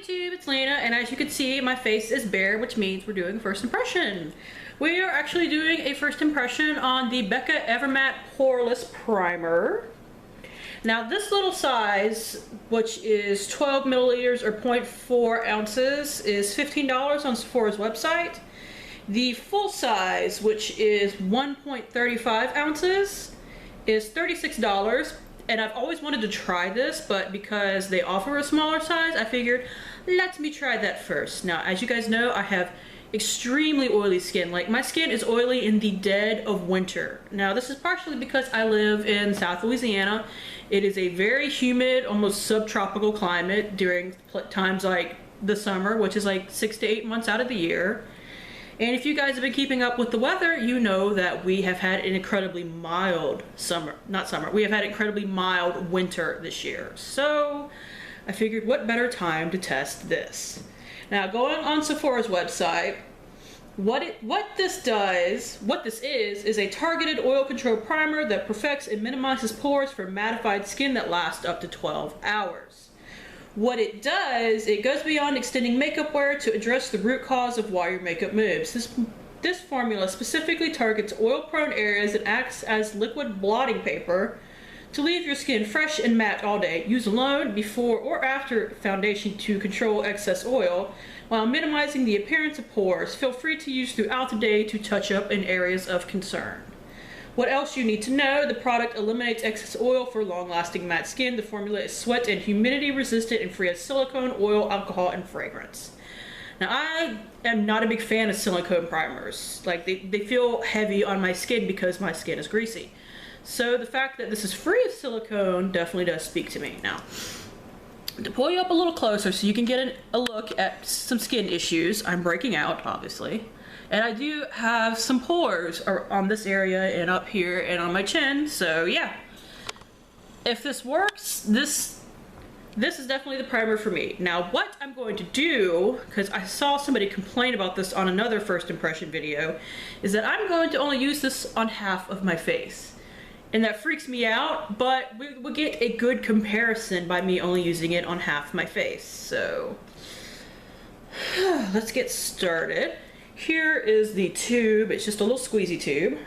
YouTube, it's Lena, and as you can see, my face is bare, which means we're doing first impression. We are actually doing a first impression on the Becca Evermatte Poreless Primer. Now this little size, which is 12 milliliters or 0.4 ounces, is $15 on Sephora's website. The full size, which is 1.35 ounces, is $36. And I've always wanted to try this, but because they offer a smaller size, I figured, let me try that first. Now, as you guys know, I have extremely oily skin. Like, my skin is oily in the dead of winter. Now, this is partially because I live in South Louisiana. It is a very humid, almost subtropical climate during times like the summer, which is like 6 to 8 months out of the year. And if you guys have been keeping up with the weather, you know that we have had an incredibly mild we have had incredibly mild winter this year. So I figured what better time to test this. Now, going on Sephora's website, what this is a targeted oil control primer that perfects and minimizes pores for mattified skin that lasts up to 12 hours. What it does, it goes beyond extending makeup wear to address the root cause of why your makeup moves. This formula specifically targets oil-prone areas and acts as liquid blotting paper to leave your skin fresh and matte all day. Use alone, before or after foundation to control excess oil while minimizing the appearance of pores. Feel free to use throughout the day to touch up in areas of concern. What else you need to know? The product eliminates excess oil for long-lasting matte skin. The formula is sweat and humidity resistant and free of silicone, oil, alcohol, and fragrance. Now, I am not a big fan of silicone primers. Like, they feel heavy on my skin because my skin is greasy. So the fact that this is free of silicone definitely does speak to me. Now, to pull you up a little closer so you can get a look at some skin issues, I'm breaking out, obviously. And I do have some pores on this area and up here and on my chin, so yeah. If this works, this is definitely the primer for me. Now, what I'm going to do, because I saw somebody complain about this on another first impression video, is that I'm going to only use this on half of my face. And that freaks me out, but we'll get a good comparison by me only using it on half my face. So, let's get started. Here is the tube. It's just a little squeezy tube.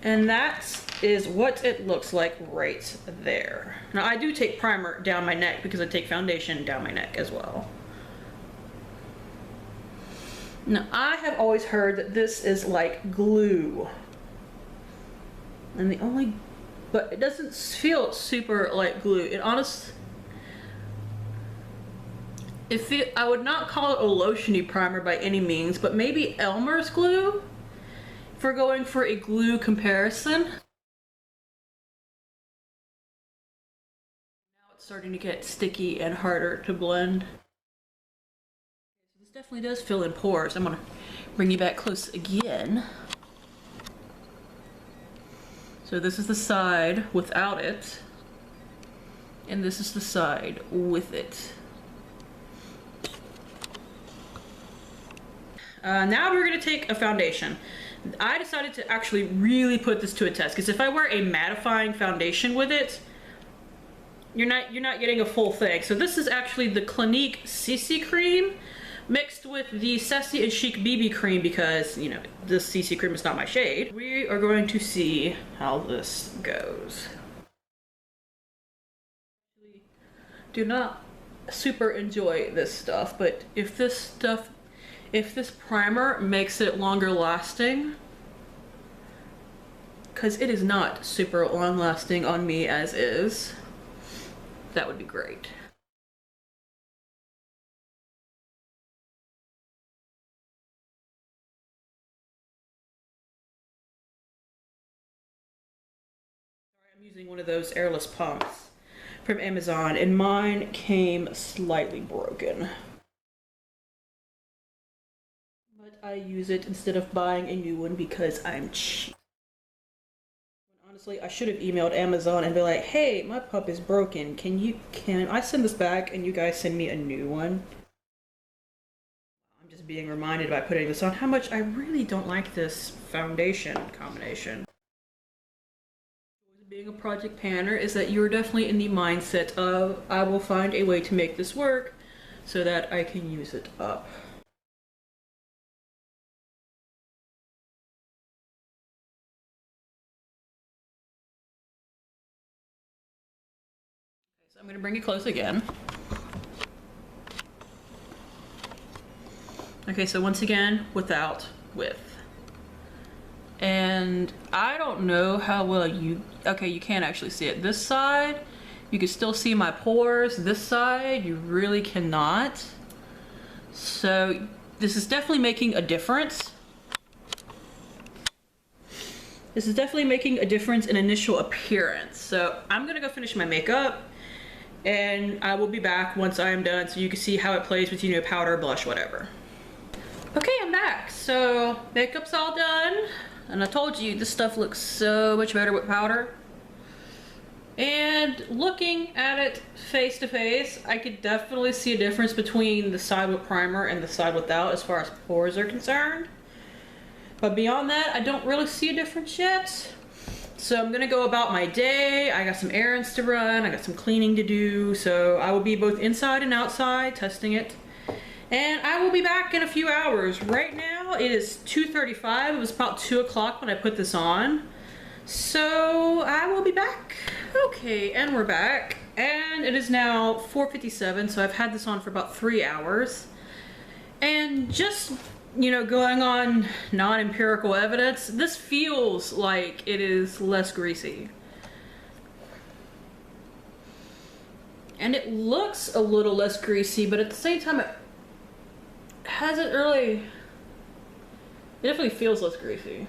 And that is what it looks like right there. Now, I do take primer down my neck because I take foundation down my neck as well. Now, I have always heard that this is like glue. And but it doesn't feel super like glue. I would not call it a lotiony primer by any means, but maybe Elmer's glue, if we're going for a glue comparison. Now it's starting to get sticky and harder to blend. This definitely does fill in pores. I'm gonna bring you back close again. So this is the side without it, and this is the side with it. Now we're gonna take a foundation. I decided to actually really put this to a test, because if I wear a mattifying foundation with it, you're not getting a full thing. So this is actually the Clinique CC cream mixed with the Sassy and Chic BB cream, because, you know, this CC cream is not my shade. We are going to see how this goes. Do not super enjoy this stuff, but if this primer makes it longer lasting, because it is not super long lasting on me as is, that would be great. I'm using one of those airless pumps from Amazon, and mine came slightly broken. But I use it instead of buying a new one because I'm cheap. Honestly, I should have emailed Amazon and be like, hey, my pump is broken. Can I send this back and you guys send me a new one? I'm just being reminded by putting this on how much I really don't like this foundation combination. Being a project planner is that you're definitely in the mindset of, I will find a way to make this work so that I can use it up. Okay, so I'm going to bring it close again. Okay, so once again, without width. And I don't know how well you can't actually see it. This side, you can still see my pores. This side, you really cannot. So this is definitely making a difference. This is definitely making a difference in initial appearance. So I'm gonna go finish my makeup and I will be back once I am done so you can see how it plays with, you know, powder, blush, whatever. Okay, I'm back. So makeup's all done. And I told you, this stuff looks so much better with powder. And looking at it face to face, I could definitely see a difference between the side with primer and the side without as far as pores are concerned. But beyond that, I don't really see a difference yet. So I'm gonna go about my day. I got some errands to run, I got some cleaning to do. So I will be both inside and outside testing it. And I will be back in a few hours. Right now it is 2:35. It was about 2 o'clock when I put this on. So I will be back. Okay, and we're back. And it is now 4:57, so I've had this on for about 3 hours. And just, you know, going on non-empirical evidence, this feels like it is less greasy. And it looks a little less greasy, but at the same time, it definitely feels less greasy.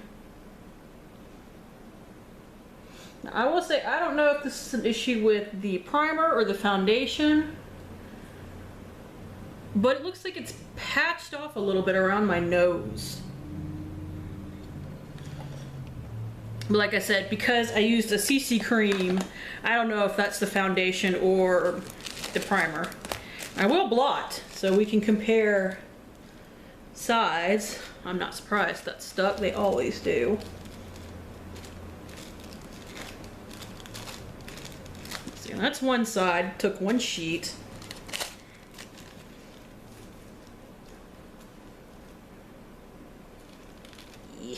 Now, I will say, I don't know if this is an issue with the primer or the foundation, but it looks like it's patched off a little bit around my nose. But like I said, because I used a CC cream, I don't know if that's the foundation or the primer. I will blot, so we can compare sides. I'm not surprised that stuck, they always do. Let's see, that's one side, took one sheet. Yeah.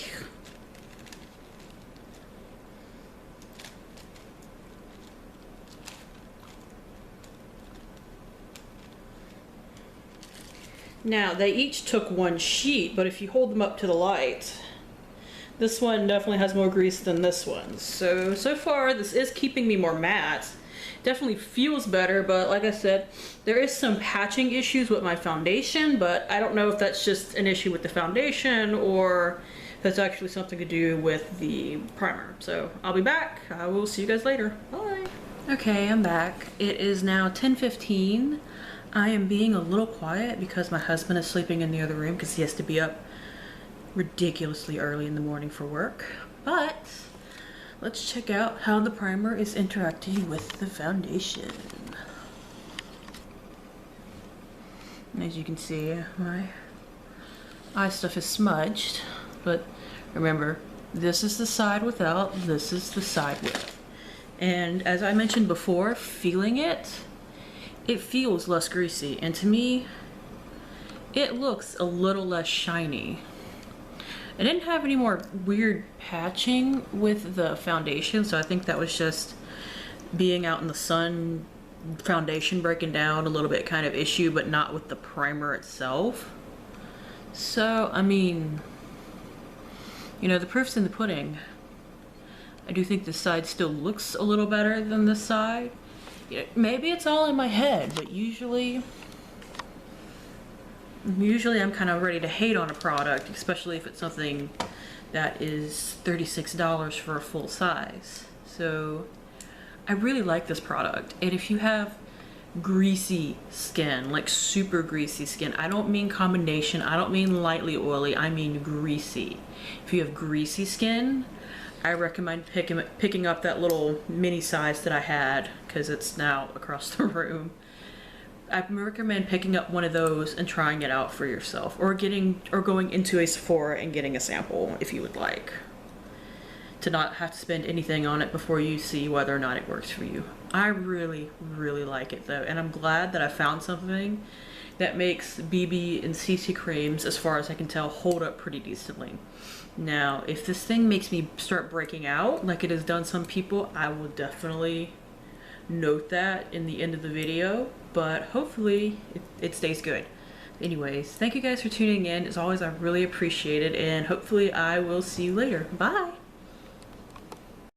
Now, they each took one sheet, but if you hold them up to the light, this one definitely has more grease than this one. So far, this is keeping me more matte. Definitely feels better, but like I said, there is some patching issues with my foundation, but I don't know if that's just an issue with the foundation or if that's actually something to do with the primer. So I'll be back. I will see you guys later. Bye. Okay, I'm back. It is now 10:15. I am being a little quiet because my husband is sleeping in the other room because he has to be up ridiculously early in the morning for work. But let's check out how the primer is interacting with the foundation. And as you can see, my eye stuff is smudged, but remember, this is the side without, this is the side with. And as I mentioned before, feeling it, it feels less greasy, and to me, it looks a little less shiny. I didn't have any more weird patching with the foundation, so I think that was just being out in the sun, foundation breaking down a little bit kind of issue, but not with the primer itself. So, I mean, you know, the proof's in the pudding. I do think this side still looks a little better than this side. Maybe it's all in my head, but usually I'm kind of ready to hate on a product, especially if it's something that is $36 for a full size. So I really like this product. And if you have greasy skin, like super greasy skin, I don't mean combination, I don't mean lightly oily, I mean greasy. If you have greasy skin, I recommend picking up that little mini size that I had, because it's now across the room. I recommend picking up one of those and trying it out for yourself, or going into a Sephora and getting a sample if you would like. to not have to spend anything on it before you see whether or not it works for you. I really, really like it though, and I'm glad that I found something that makes BB and CC creams, as far as I can tell, hold up pretty decently. Now, if this thing makes me start breaking out like it has done some people, I will definitely note that in the end of the video, but hopefully it stays good. Anyways, thank you guys for tuning in. As always, I really appreciate it, and hopefully I will see you later. Bye!